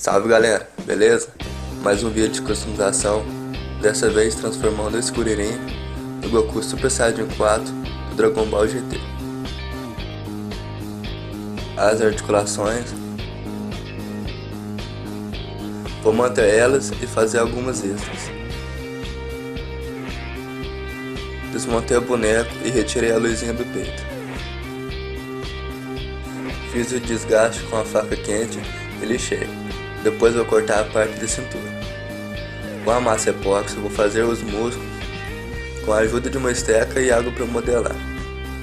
Salve galera, beleza? Mais um vídeo de customização, dessa vez transformando esse Kuririn no Goku Super Saiyajin 4 do Dragon Ball GT. As articulações, vou manter elas e fazer algumas extras. Desmontei o boneco e retirei a luzinha do peito. Fiz o desgaste com a faca quente e lixei. Depois vou cortar a parte da cintura. Com a massa epóxi vou fazer os músculos com a ajuda de uma esteca e água para modelar.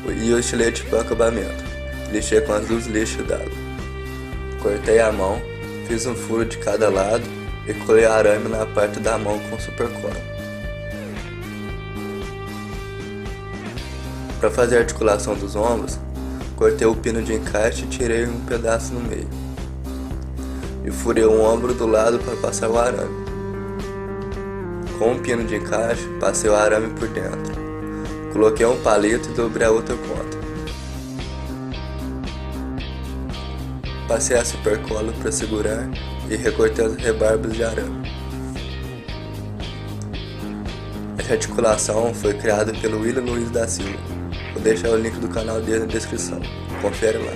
E o estilete para acabamento. Lixei com as duas lixas d'água. Cortei a mão, fiz um furo de cada lado e colei arame na parte da mão com super cola. Para fazer a articulação dos ombros, cortei o pino de encaixe e tirei um pedaço no meio. E furei o ombro do lado para passar o arame. Com um pino de encaixe, passei o arame por dentro. Coloquei um palito e dobrei a outra ponta. Passei a supercola para segurar e recortei as rebarbas de arame. Essa articulação foi criada pelo William Luiz da Silva. Vou deixar o link do canal dele na descrição. Confere lá.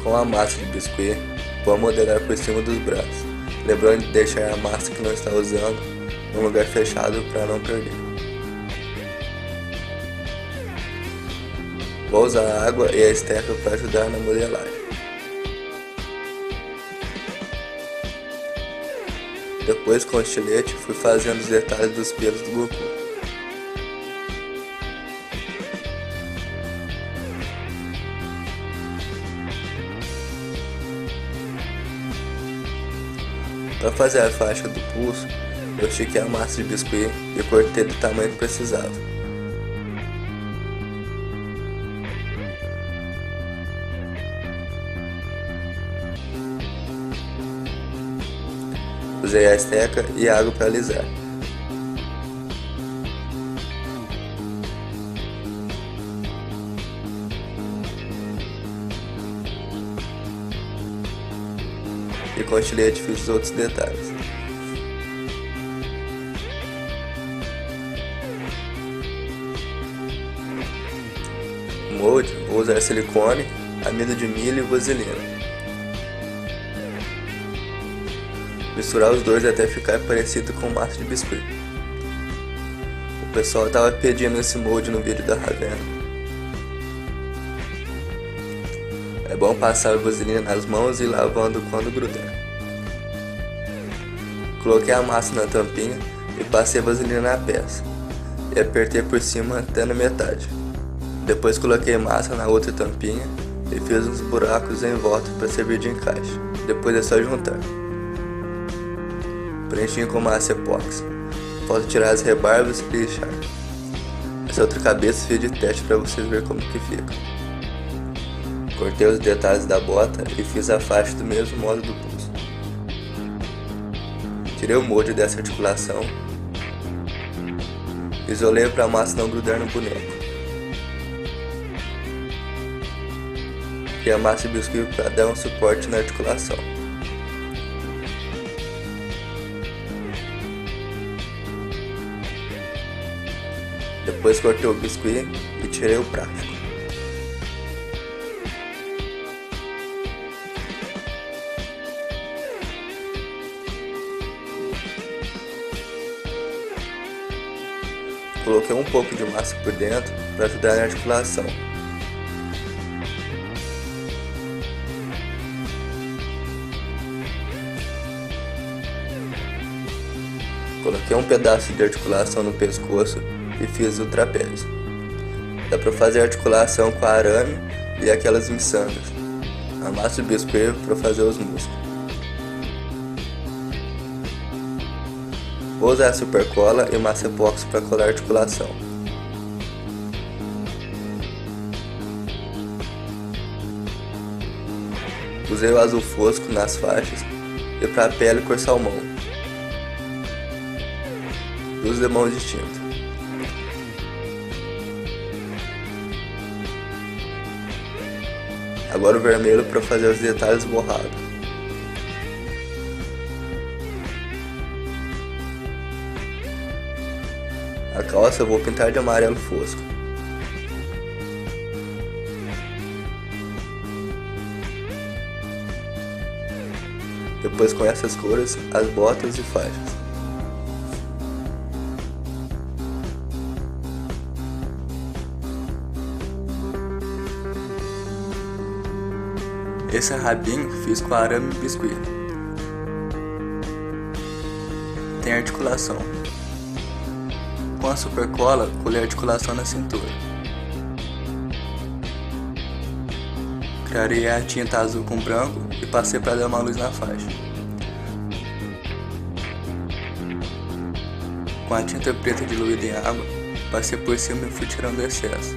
Com a massa de biscuit, vou modelar por cima dos braços, lembrando de deixar a massa que não está usando em um lugar fechado para não perder. Vou usar a água e a esteca para ajudar na modelagem. Depois, com o estilete, fui fazendo os detalhes dos pelos do Goku. Para fazer a faixa do pulso, eu estiquei a massa de biscuit e cortei do tamanho que precisava. Usei a esteca e água para alisar. E com o estilete fiz os outros detalhes. O molde, vou usar silicone, amido de milho e vaselina. Misturar os dois até ficar parecido com massa de biscuit. O pessoal estava pedindo esse molde no vídeo da Ravena. É bom passar a vaselina nas mãos e ir lavando quando grudar. Coloquei a massa na tampinha e passei a vaselina na peça. E apertei por cima até na metade. Depois coloquei massa na outra tampinha e fiz uns buracos em volta para servir de encaixe. Depois é só juntar. Preenchi com massa epóxi. Falta tirar as rebarbas e lixar. Essa outra cabeça fiz de teste para vocês verem como que fica. Cortei os detalhes da bota e fiz a faixa do mesmo modo do pulso. Tirei o molde dessa articulação. Isolei para a massa não grudar no boneco. E a massa de biscuit para dar um suporte na articulação. Depois cortei o biscuit e tirei o prático. Coloquei um pouco de massa por dentro para ajudar na articulação. Coloquei um pedaço de articulação no pescoço e fiz o trapézio. Dá para fazer articulação com arame e aquelas miçangas. A massa de biscuit para fazer os músculos. Vou usar super cola e massa epóxi para colar a articulação. Usei o azul fosco nas faixas e para a pele cor salmão. 2 demãos de tinta. Agora o vermelho para fazer os detalhes borrados. A calça eu vou pintar de amarelo fosco. Depois com essas cores, as botas e faixas. Esse rabinho fiz com arame e biscuit. Tem articulação. Com a super cola, colei a articulação na cintura. Clareei a tinta azul com branco e passei para dar uma luz na faixa. Com a tinta preta diluída em água, passei por cima e fui tirando o excesso.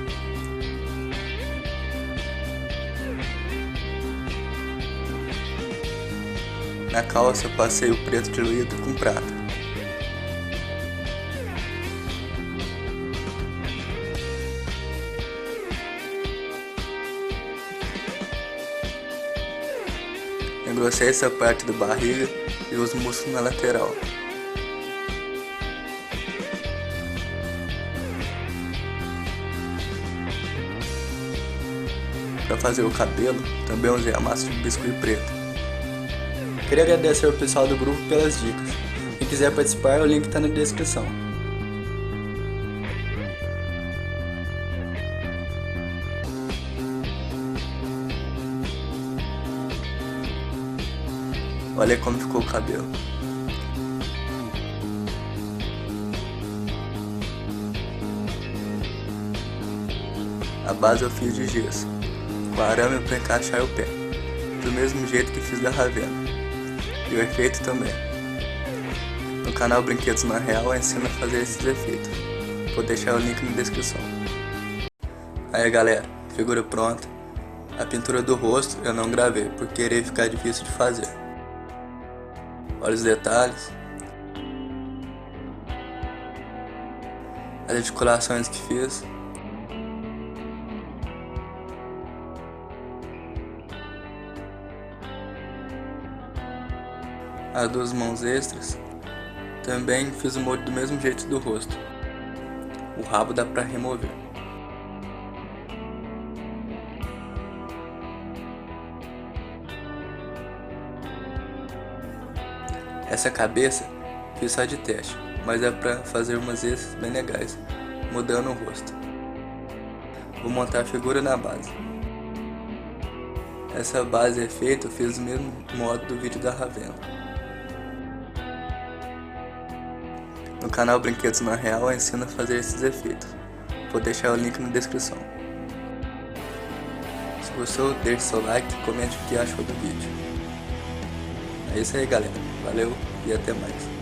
Na calça passei o preto diluído com prata. Engrossei essa parte da barriga e os músculos na lateral. Para fazer o cabelo, também usei a massa de biscuit preto. Queria agradecer ao pessoal do grupo pelas dicas. Quem quiser participar, o link está na descrição. Olha como ficou o cabelo. A base eu fiz de gesso, com arame para encaixar o pé, do mesmo jeito que fiz da Ravena. E o efeito também. No canal Brinquedos na Real eu ensino a fazer esses efeitos. Vou deixar o link na descrição. Aí galera, figura pronta. A pintura do rosto eu não gravei, porque iria ficar difícil de fazer. Olha os detalhes. As articulações que fiz. As duas mãos extras. Também fiz o molde do mesmo jeito do rosto. O rabo dá pra remover. Essa cabeça fiz só de teste, mas é pra fazer umas extras bem legais, mudando o rosto. Vou montar a figura na base. Essa base é feita, eu fiz do mesmo modo do vídeo da Ravena. No canal Brinquedos na Real eu ensino a fazer esses efeitos. Vou deixar o link na descrição. Se gostou, deixe seu like e comente o que achou do vídeo. É isso aí galera, valeu e até mais.